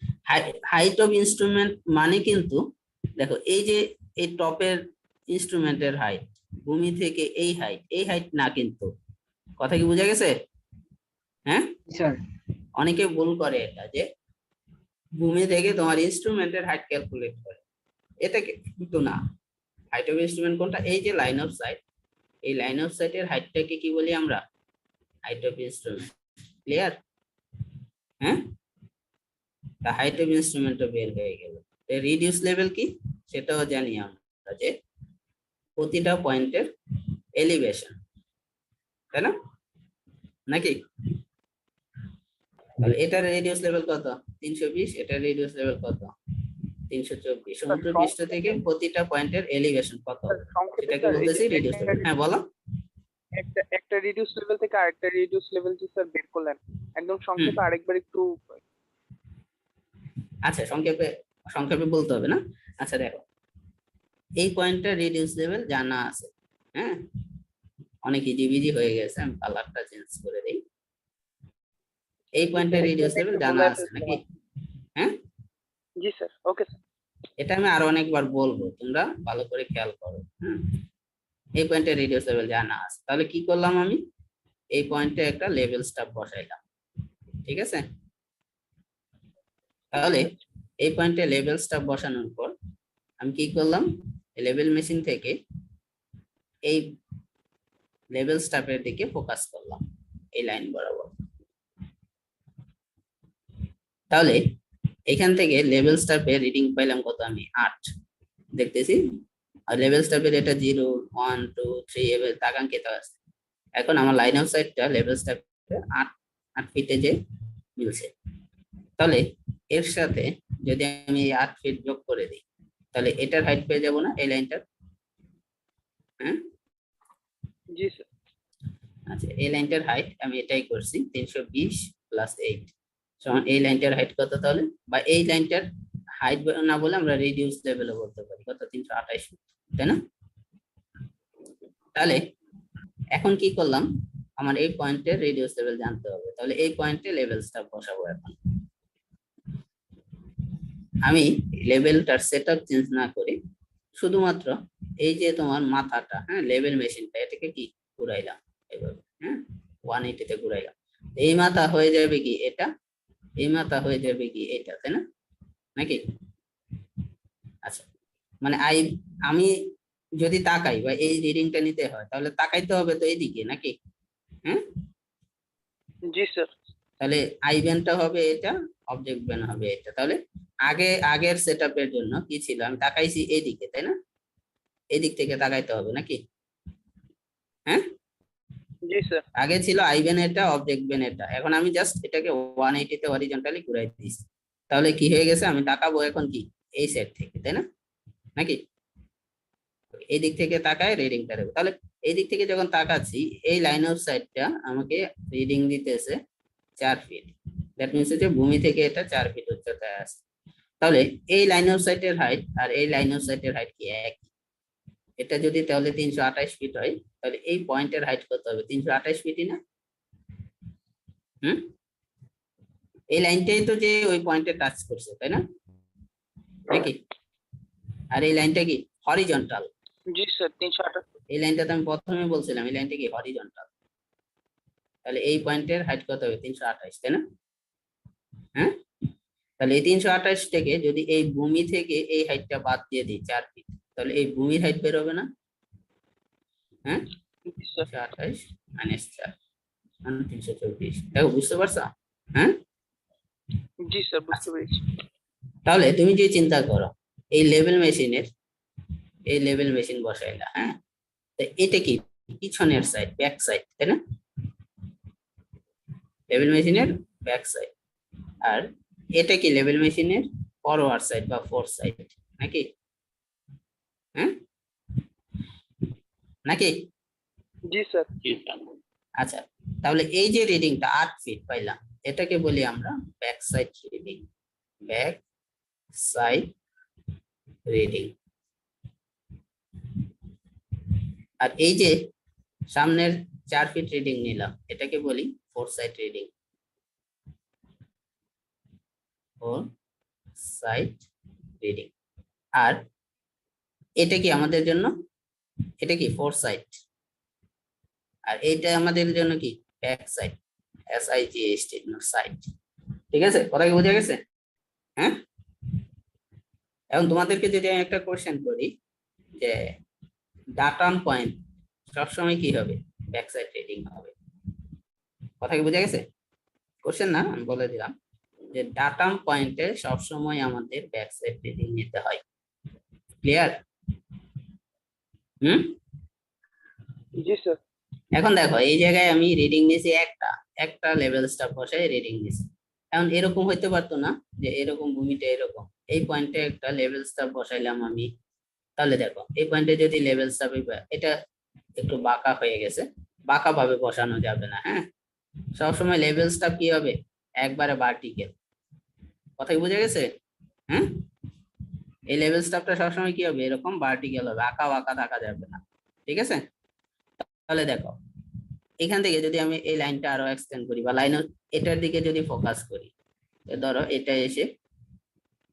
Speaker 1: Height of instrument মানে কিন্তু দেখো এই যে এই টপের ইনস্ট্রুমেন্টের হাইট, ভূমি থেকে এই হাইট না কিন্তু। কথা কি বোঝা গেছে? হ্যাঁ,
Speaker 6: জি স্যার।
Speaker 1: অনেকে ভুল করে এটা, যে ভূমি থেকে তোমার ইনস্ট্রুমেন্টের হাইট ক্যালকুলেট করে, এটা কিন্তু না। হাইট অফ ইনস্ট্রুমেন্ট কোনটা? এই যে লাইন অফ সাইট, এই লাইন অফ সাইটের হাইটটাকে কি বলি আমরা? Height of instrument. ক্লিয়ার? হ্যাঁ, তা হাইট অফ ইনস্ট্রুমেন্টও বের হয়ে গেল। রিডিউস লেভেল কি সেটাও জানি আমরা, যে প্রতিটা পয়েন্টের এলিভেশন, তাই না? নাকি? তাহলে এটার রেডিয়াস লেভেল কত? 320। এটার রেডিয়াস লেভেল কত? 324। সমুদ্র পৃষ্ঠ থেকে প্রতিটা পয়েন্টের এলিভেশন কত? এটাকে বলতেছি রেডিয়াস লেভেল। হ্যাঁ বলো।
Speaker 3: একটা রিডিউস লেভেল থেকে আরেকটা রিডিউস লেভেল যে স্যার বের করলেন, একদম সংক্ষেপে আরেকবার একটু।
Speaker 1: আচ্ছা, সংক্ষেপে বলতে হবে না? আচ্ছা দেখো, এই পয়েন্টটা রিডিউস লেভেল জানা আছে। হ্যাঁ, অনেক ইজিবিজি হয়ে গেছে, আমি কালারটা চেঞ্জ করে দেই। এই পয়েন্টটা রিডিউস লেভেল জানা আছে নাকি? হ্যাঁ
Speaker 3: জি স্যার, ওকে স্যার।
Speaker 1: এটা আমি আরো অনেকবার বলবো, তোমরা ভালো করে খেয়াল করো। এই পয়েন্টে রেডিয়াস লেভেল জানা আছে। তাহলে কি করলাম আমি? এই পয়েন্টে একটা লেভেল স্টাফ বসাইলাম, ঠিক আছে? তাহলে এই পয়েন্টে লেভেল স্টাফ বসানোর পর আমি কি করলাম? লেভেল মেশিন থেকে এই লেভেল স্টাফের দিকে ফোকাস করলাম, এই লাইন বরাবর। তাহলে এখান থেকে লেভেল স্টাফের রিডিং পাইলাম কত? আমি 8 দেখতেছি। আর লেভেল স্টাফের এটা 0 1 2 3 এভাবে দাগাঙ্কিত আছে। এখন আমার লাইন অফ সাইটটা লেভেল স্টাফের 8 ফিটে যে মিলছে। তাহলে এর সাথে যদি আমি 8 ফিট যোগ করে দিই, তাহলে এটার হাইট পেয়ে যাব না, এই লাইনটার? হ্যাঁ
Speaker 3: জি স্যার।
Speaker 1: আচ্ছা, এই লাইনটার হাইট আমি এটাই করছি, 320 প্লাস 8 সমান এই লাইনটার হাইট কত তাহলে? বা এই লাইনটার হাইট না বলে আমরা রিডিউস লেভেলও বলতে পারি, কত? 328 ফিট, তাই না? তাহলে এখন কি করলাম? আমার এই পয়েন্টে রেডিয়াস লেভেল জানতে হবে। তাহলে এই পয়েন্টে লেভেল স্টাফ বসাবো। এখন আমি লেভেলটার সেটআপ চেঞ্জ না করে শুধুমাত্র এই যে তোমার মাথাটা, হ্যাঁ, লেভেল মেশিনটা, এটাকে কি ঘুরাইলাম এইভাবে, হ্যাঁ, 180 তে ঘুরাইলাম। এই মাথা হয়ে যাবে কি এটা, এই মাথা হয়ে যাবে কি এটা, তাই না? নাকি? আচ্ছা, মানে আমি যদি তাকাই বা এই রিডিংটা নিতে হয়, তাহলে তাকাইতে হবে তো এইদিকে, নাকি? হ্যাঁ,
Speaker 3: জি স্যার।
Speaker 1: তাহলে আই ব্যান্ডটা হবে এটা, অবজেক্ট ব্যান্ড হবে এটা। তাহলে আগের সেটআপের জন্য কি ছিল? আমি তাকাইছি এইদিকে, তাই না? এই দিক থেকে তাকাইতে হবে নাকি? হ্যাঁ,
Speaker 3: জি স্যার।
Speaker 1: আগে ছিল আই ব্যান্ড এটা, অবজেক্ট ব্যান্ড এটা। এখন আমি জাস্ট এটাকে 180 তে হরিজন্টালি ঘুরাই দিয়েছি। তাহলে কি হয়ে গেছে? আমি তাকাবো এখন কি এই সেট থেকে, তাই না? নাকি? এই দিক থেকে তাকায় রিডিংটা দেবো। তাহলে এই দিক থেকে যখন তাকাচ্ছি, এই লাইন অফ সাইটটা আমাকে রিডিং দিতেছে 4 ফিট। দ্যাট মিনস যে ভূমি থেকে এটা 4 ফিট উচ্চতায় আছে। তাহলে এই লাইন অফ সাইটের হাইট আর এই লাইন অফ সাইটের হাইট কি একই? এটা যদি তাহলে 328 ফিট হয়, তাহলে এই পয়েন্টের হাইট কত হবে? 328 ফিটই না? এই লাইনটাই তো যে ওই পয়েন্টে টাচ করছে, তাই না? নাকি? আর এই লাইনটা কি হরিজন্টাল?
Speaker 3: জি স্যার, 328।
Speaker 1: এই লাইনটা তো আমি প্রথমে বলছিলাম, এই লাইনটা কি হরিজন্টাল। তাহলে এই পয়েন্টের হাইট কত হবে? 328, তাই না? হ্যাঁ, তাহলে এই 328 থেকে যদি এই ভূমি থেকে এই হাইটটা বাদ দিয়ে দিই 4 ফিট, তাহলে এই ভূমির হাইট বের হবে না? হ্যাঁ, 328 মাইনাস 4 মানে 324। দেখো, বুঝতে পারছো? হ্যাঁ,
Speaker 3: জি স্যার, বুঝতে পেরেছি।
Speaker 1: তাহলে তুমি যে চিন্তা করো, এই লেভেল মেশিন বসাইলা, হ্যাঁ, তো এটা কি পিছনের সাইড, ব্যাক সাইড, তাই না? লেভেল মেশিনের ব্যাক সাইড। আর এটা কি লেভেল মেশিনের ফরওয়ার্ড সাইড বা ফোর সাইড, নাকি? হ্যাঁ, নাকি?
Speaker 3: জি স্যার।
Speaker 2: জি স্যার।
Speaker 1: আচ্ছা, তাহলে এই যে রিডিংটা 8 ফিট পাইলাম, এটাকে বলি আমরা back side reading, back side reading. আর এই যে সামনের 4 ফিট রিডিং নিলাম, এটাকে বলি four side reading. Four side reading. আর এটা কি আমাদের জন্য, এটা কি ফোর সাইড, আর এইটা আমাদের জন্য কি ব্যাক সাইড, SIGHT সাইড। ঠিক আছে, কথা কি বোঝা গেছে? হ্যাঁ, এখন তোমাদেরকে যদি আমি একটা কোশ্চেন করি যে ডাটাম পয়েন্ট সবসময় কি হবে, ব্যাক সাইড রিডিং হবে। কথা কি বোঝা গেছে? কোশ্চেন না, আমি বলে দিলাম যে ডাটাম পয়েন্টে সবসময় আমাদের ব্যাক সাইড রিডিং নিতে হয়। ক্লিয়ার?
Speaker 3: জি স্যার।
Speaker 1: এখন দেখো এই জায়গায় আমি রিডিং নিয়েছি একটা লেভেল স্টাফ বসাই রিডিং নিয়েছি। এখন এরকম হইতে পারতো না যে এরকম ভূমিটা এরকম, এই পয়েন্টে একটা লেভেল স্টাফ বসাইলাম আমি, তাহলে দেখো এই পয়েন্টে যদি লেভেল স্টাফ, এটা একটু বাঁকা হয়ে গেছে, বাঁকা ভাবে বসানো যাবে না। হ্যাঁ, সবসময় লেভেল স্টাফ কি হবে, একবারে ভার্টিক্যাল। কথা কি বোঝা গেছে? হ্যাঁ, এই লেভেল স্টাফটা সবসময় কি হবে, এরকম ভার্টিক্যাল হবে, আঁকা বাঁকা থাকা যাবে না। ঠিক আছে, তাহলে দেখো এখান থেকে যদি আমি এই লাইনটা আরো এক্সটেন্ড করি বা লাইন এটার দিকে যদি ফোকাস করি, ধরো এটা এসে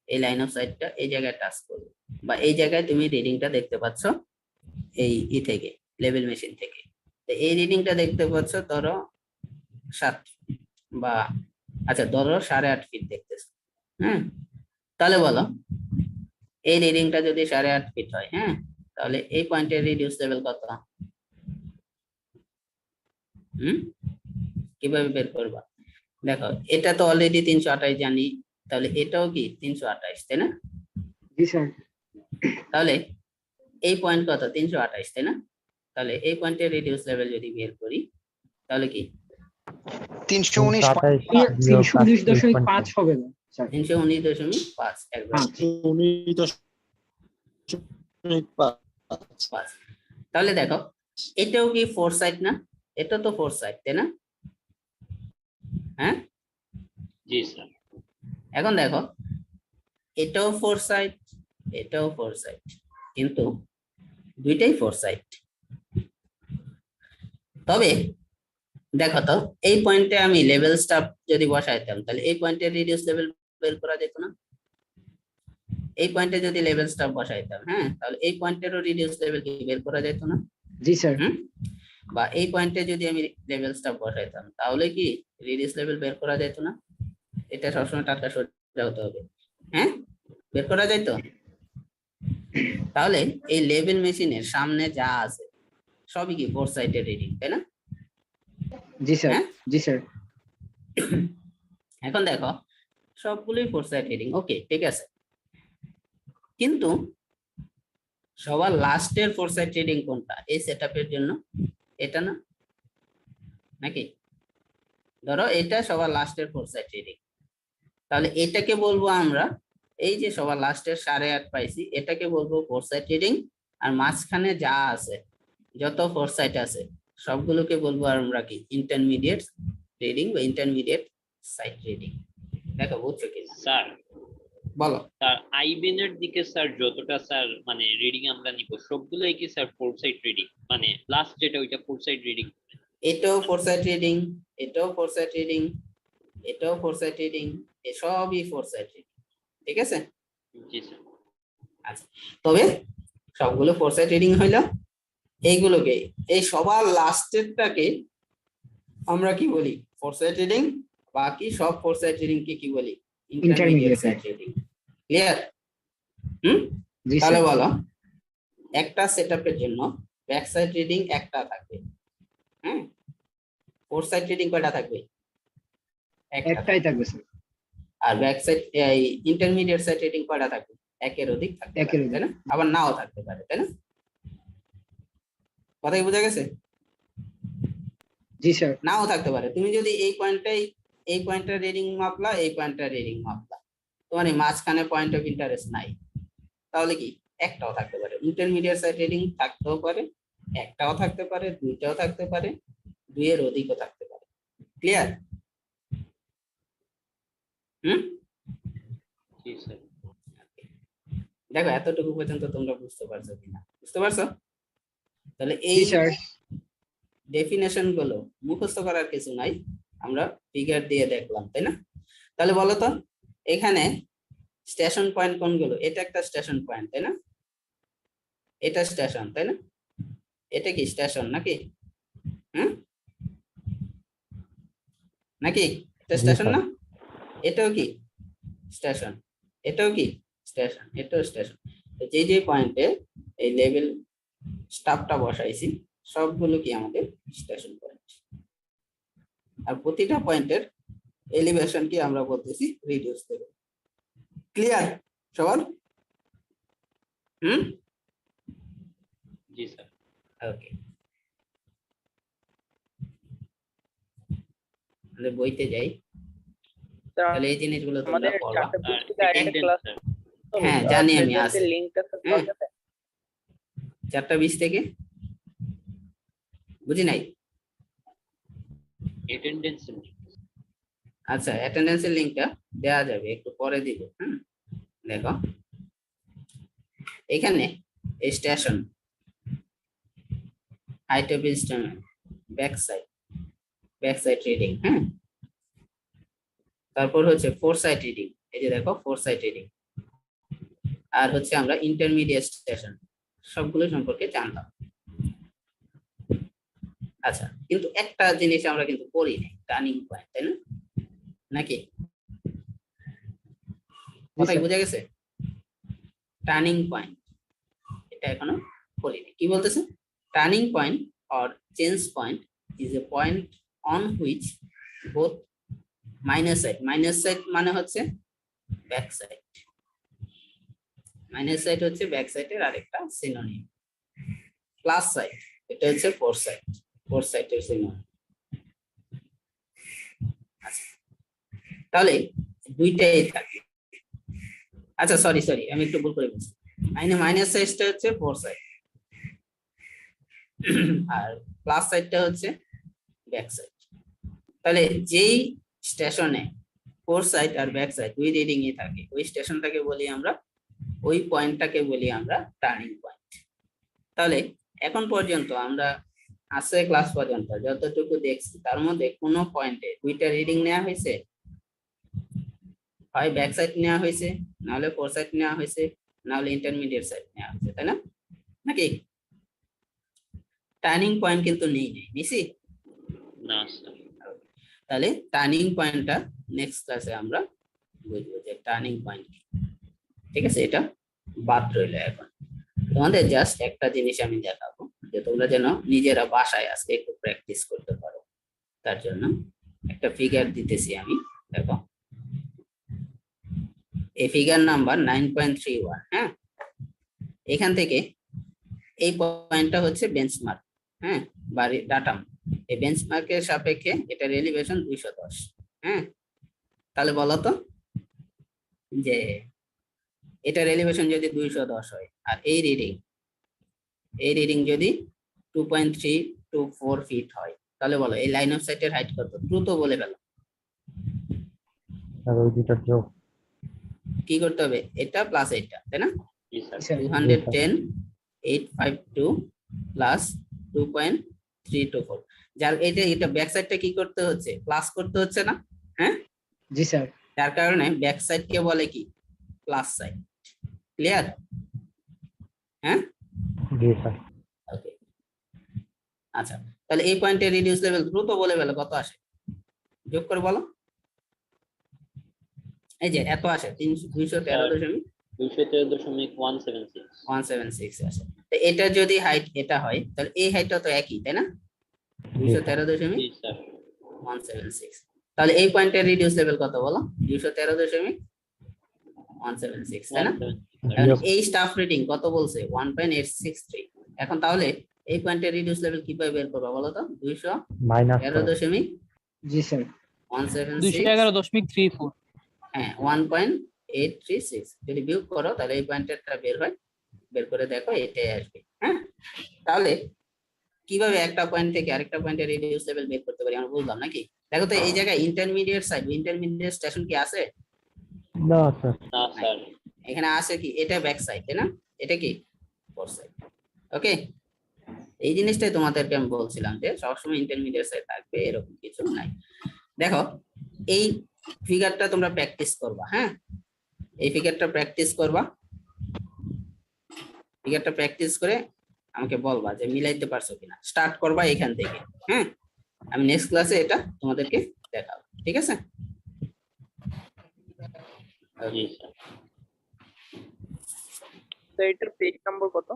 Speaker 1: এই লাইন অফ সাইটটা এই জায়গায় টাচ করবে, বা এই জায়গায় তুমি রিডিংটা দেখতে পাচ্ছ এই থেকে লেভেল মেশিন থেকে, তো এই রিডিংটা দেখতে পাচ্ছ ধরো 7 বা আচ্ছা ধরো 8.5 ফিট দেখতেছো। হ্যাঁ, তাহলে বলো এই রিডিংটা যদি 8.5 ফিট হয়, হ্যাঁ, তাহলে এই পয়েন্টের রিডিউস লেভেল কত? কিভাবে বের করবা? দেখো এটা তো অলরেডি 328 জানি, তাহলে এটাও কি 328, তাই না?
Speaker 6: জি স্যার।
Speaker 1: তাহলে এই পয়েন্ট কত, 328, তাই না? তাহলে এই পয়েন্টের রিডিউস লেভেল যদি বের করি তাহলে কি
Speaker 6: 319.5 হবে না স্যার।
Speaker 1: 319.5 একবার 5। তাহলে দেখো এটাও কি ফোর সাইড না? এটা তো ফোর সাইড, তাই না? হ্যাঁ,
Speaker 2: জি স্যার।
Speaker 1: এখন দেখো এটাও ফোর সাইড, এটাও ফোর সাইড, কিন্তু দুইটাই ফোর সাইড। তবে দেখো তো এই পয়েন্টে আমি লেভেল স্টাফ যদি বসাইতাম, তাহলে এই পয়েন্টে রিডিউস লেভেল বের করা যেত না? এই পয়েন্টে যদি লেভেল স্টাফ বসাইতাম, হ্যাঁ, তাহলে এই পয়েন্টেরও রিডিউস লেভেল কি বের করা যেত না?
Speaker 6: জি স্যার।
Speaker 1: বা এই পয়েন্টে যদি আমি লেভেল স্টাফ বসাইতাম তাহলে কি রিডিউস লেভেল বের করা যেত না? এটা সবসময় টাটকা সোজা হতে হবে। হ্যাঁ, বের করা যায় তো? তাহলে এই লেভেল মেশিনের সামনে যা আছে সবই কি ফোর সাইডের রিডিং, তাই না?
Speaker 6: জি স্যার।
Speaker 1: হ্যাঁ?
Speaker 6: জি স্যার।
Speaker 1: এখন দেখো সবগুলোই ফোর সাইড রিডিং, ওকে ঠিক আছে, কিন্তু সবার লাস্টের ফোর সাইড রিডিং কোনটা এই সেটআপের জন্য? এটা না, নাকি? ধরো এটা সবার লাস্টের ফোর সাইড রিডিং, তাহলে এটাকে বলবো আমরা, এই যে সবার লাস্টের 8.5 পাইছি, এটাকে বলবো ফোর সাইড রিডিং। আর মাঝখানে যা আছে যত ফোর সাইড আছে সবগুলোকে বলবো আমরা কি ইন্টারমিডিয়েট রিডিং বা ইন্টারমিডিয়েট সাইড রিডিং। দেখো বুঝছো কিনা?
Speaker 2: স্যার
Speaker 1: বলো।
Speaker 2: স্যার আইবিএনের দিকে স্যার যতটা স্যার মানে রিডিং আমরা নিব সবগুলোই কি স্যার ফোর সাইড রিডিং, মানে লাস্ট যেটা ওইটা ফোর সাইড রিডিং?
Speaker 1: এটাও ফোর সাইড রিডিং, এটাও ফোর সাইড রিডিং, এটাও ফোর সাইড রিডিং, এসবই ফোর সাইড রিডিং। ঠিক আছে?
Speaker 2: জি স্যার।
Speaker 1: আচ্ছা, তবে সবগুলো ফোর সাইড রিডিং হইলো, এইগুলোকে এই সবার লাস্টেরটাকে আমরা কি বলি ফোর সাইড রিডিং, বাকি সব ফোর সাইড রিডিং কে কি বলি ইন্টারমিডিয়েট সাইড রিডিং। ক্লিয়ার?
Speaker 6: জি
Speaker 1: তাহলে
Speaker 6: স্যার।
Speaker 1: বলো একটা সেটআপের জন্য ব্যাক সাইড রিডিং একটা থাকবে, হ্যাঁ, ফোর সাইড রিডিং কয়টা থাকবে?
Speaker 6: একটাই থাকবে স্যার।
Speaker 1: আর ব্যাক সাইড এই ইন্টারমিডিয়েট সাইড রিডিং কয়টা থাকবে? একের অধিক থাকবে,
Speaker 6: একের অধিক।
Speaker 1: তাই না? আবার নাও থাকতে পারে, তাই না? কথা কি বোঝা গেছে?
Speaker 6: জি স্যার।
Speaker 1: নাও থাকতে পারে, তুমি যদি এই পয়েন্টের রিডিং মাপলা, এই পয়েন্টের রিডিং মাপলা, তোমার এই মাঝখানে পয়েন্ট অফ ইন্টারেস্ট নাই, তাহলে কি একটাও থাকতে পারে। ইন্টারমিডিয়েট সাইড রিডিং থাকতেও পারে, একটাও থাকতে পারে, দুইটাও থাকতে পারে, দুইয়ের অধিকও থাকতে পারে। ক্লিয়ার?
Speaker 2: জি স্যার।
Speaker 1: দেখো এতটুকু পর্যন্ত তোমরা বুঝতে পারছো কিনা, বুঝতে পারছো? তাহলে
Speaker 6: জি
Speaker 1: এই
Speaker 6: স্যার।
Speaker 1: ডেফিনেশন গুলো মুখস্থ করার কিছু নাই, আমরা ফিগার দিয়ে দেখলাম, তাই না? তাহলে বলো তো এখানে স্টেশন পয়েন্ট কোনগুলো? এটা একটা স্টেশন পয়েন্ট, তাই না? এটা স্টেশন, তাই না? এটা কি স্টেশন নাকি? হুম, নাকি? এটা স্টেশন না? এটাও কি স্টেশন? এটাও কি স্টেশন? এটাও স্টেশন। যে যে পয়েন্টে এই লেভেল স্টাফটা বসাইছি সবগুলো কি আমাদের স্টেশন পয়েন্ট। আর প্রতিটা পয়েন্টের এলিভেশন কি আমরা বলতেছি রিডিউস দেব। ক্লিয়ার সবার? হুম,
Speaker 2: জি স্যার।
Speaker 1: ওকে। তাহলে বইতে যাই, তাহলে এই জিনিসগুলো তোমরা
Speaker 3: আমাদের
Speaker 1: পড়বা।
Speaker 3: 4:20 থেকে
Speaker 2: আর
Speaker 3: আরেকটা ক্লাস
Speaker 2: attendance,
Speaker 1: হ্যাঁ জানি আমি
Speaker 3: প্রেজেন্টের
Speaker 1: আছে।
Speaker 3: লিংকটা
Speaker 1: হ্যাঁ।
Speaker 3: পাওয়া যাবে?
Speaker 1: 4:20 থেকে বুঝি নাই।
Speaker 2: attendance
Speaker 1: আচ্ছা অ্যাটেন্ডেন্সের লিংকটা দেওয়া যাবে, একটু পরে দিব। হুম, দেখো এখানে station, height of instrument, back side reading, হ্যাঁ, তারপর হচ্ছে ফোর সাইড রিডিং, এই যে দেখো ফোর সাইড রিডিং, আর হচ্ছে আমরা ইন্টারমিডিয়েট স্টেশন, সবগুলো সম্পর্কে জানলাম। আচ্ছা কিন্তু একটা জিনিস আমরা কিন্তু পড়ি নাই, টার্নিং পয়েন্ট, তাই না? নাকি কথাই বোঝা গেছে? টার্নিং পয়েন্ট এটা এখনো পড়িনি। কি বলতেছে? Turning point or change point is a point on which both minus side মানে হচ্ছে ব্যাক সাইড, মাইনাস সাইড হচ্ছে ব্যাক সাইডের আরেকটা সিনোনিম। প্লাস সাইড এটা হচ্ছে ফোর সাইডের সিনোনিম। আচ্ছা তাহলে দুইটাই থাকে। আচ্ছা সরি আমি একটু ভুল করে বলছি, মাইনাস সাইডটা হচ্ছে ফোর সাইড আর প্লাস সাইডটা হচ্ছে ব্যাক সাইড। তাহলে যেই স্টেশনে ফোর সাইড আর ব্যাক সাইড দুই রিডিং ই থাকে ওই স্টেশনটাকে বলি আমরা, ওই পয়েন্টটাকে বলি আমরা টার্নিং পয়েন্ট। তাহলে এখন পর্যন্ত আমরা আজকে ক্লাস পর্যন্ত যতটুকু দেখছি তার মধ্যে কোনো পয়েন্টে দুইটা রিডিং নেওয়া হয়েছে? হয় ব্যাক সাইড নেওয়া হয়েছে, না হলে ফোর সাইড নেওয়া হয়েছে, না হলে ইন্টারমিডিয়েট সাইড নেওয়া হয়েছে, তাই না? নাকি? টার্নিং পয়েন্ট কিন্তু নিছি
Speaker 2: না স্যার।
Speaker 1: তাহলে টার্নিং পয়েন্টটা নেক্সট ক্লাসে আমরা বুঝবো যে টার্নিং পয়েন্ট কি। ঠিক আছে, এটা বাদ রইল। এখন তোমাদের জাস্ট একটা জিনিস আমি দেখাবো যে তোমরা যেন নিজেরা বাসায় আজকে একটু প্র্যাকটিস করতে পারো, তার জন্য একটা ফিগার দিতেছি আমি। দেখো এই ফিগার নাম্বার 9.31। হ্যাঁ, এখান থেকে এই পয়েন্টটা হচ্ছে বেঞ্চমার্ক, হ্যাঁ, বা ডাটাম। এই বেঞ্চমার্কের সাপেক্ষে এটার এলিভেশন 210। হ্যাঁ, তাহলে বলো তো যে এটার এলিভেশন যদি 210 হয় আর এই রিডিং যদি 2.324 ফিট হয়, তাহলে বলো এই লাইন অফ সাইটের হাইট কত? দ্রুত বলে ফেলো। কি করতে হবে? এটা প্লাস এটা, তাই না?
Speaker 2: জি স্যার।
Speaker 1: 210,852 প্লাস 2.324, যার এটা ব্যাক সাইডটা কি করতে হচ্ছে? প্লাস করতে হচ্ছে না? হ্যাঁ
Speaker 6: জি স্যার।
Speaker 1: যার কারণে ব্যাক সাইড কে বলে কি? Plus side. ক্লিয়ার? হ্যাঁ
Speaker 5: জি স্যার।
Speaker 1: ওকে। আচ্ছা তাহলে এই পয়েন্টে রিডিউস লেভেল দ্রুত বলে ফেলো কত আসে, যোগ করে বলো। এই যে এত আসে 213.176 আসে। তো এটা যদি হাইট এটা হয় তাহলে এই হাইটটা তো একই, তাই না? 213.176। তাহলে এই পয়েন্টের রিডিউস লেভেল কত বলো? 213.176, তাই না? এখন এই স্টাফ রেটিং কত বলছে? 1.863। এখন তাহলে এই পয়েন্টের রিডিউস লেভেল কিভাবে বের করবা বলো তো? 213.176
Speaker 6: জি স্যার।
Speaker 4: 211.34।
Speaker 1: হ্যাঁ 1.836 যদি বিয়োগ করো তাহলে এই পয়েন্টেরটা বের হয়, বের করে দেখো এটাই আসবে। হ্যাঁ, তাহলে কিভাবে একটা পয়েন্ট থেকে আরেকটা পয়েন্টের রিডিউস লেভেল বের করতে পারি আমরা বুঝলাম নাকি? দেখো তো এই জায়গায় ইন্টারমিডিয়েট স্টেশন কি আছে?
Speaker 5: না স্যার।
Speaker 2: না স্যার।
Speaker 1: এখানে আছে কি, এটা ব্যাক সাইড তাই না, এটা কি ফোর সাইড। ওকে, এই জিনিসটাই তোমাদেরকে আমি বলছিলাম যে সবসময় ইন্টারমিডিয়েট সাইড থাকবে এরকম কিছু নাই। দেখো এই ফিগারটা তোমরা প্র্যাকটিস করবা, হ্যাঁ এই ফিগারটা প্র্যাকটিস করবা, ফিগারটা প্র্যাকটিস করে আমাকে বলবা যে মিলাইতে পারছো কিনা। স্টার্ট করবা এখান থেকে, হ্যাঁ আমি নেক্সট ক্লাসে এটা তোমাদেরকে দেখাবো, ঠিক আছে?
Speaker 2: জি স্যার।
Speaker 3: তো এটার পেজ নম্বর কত?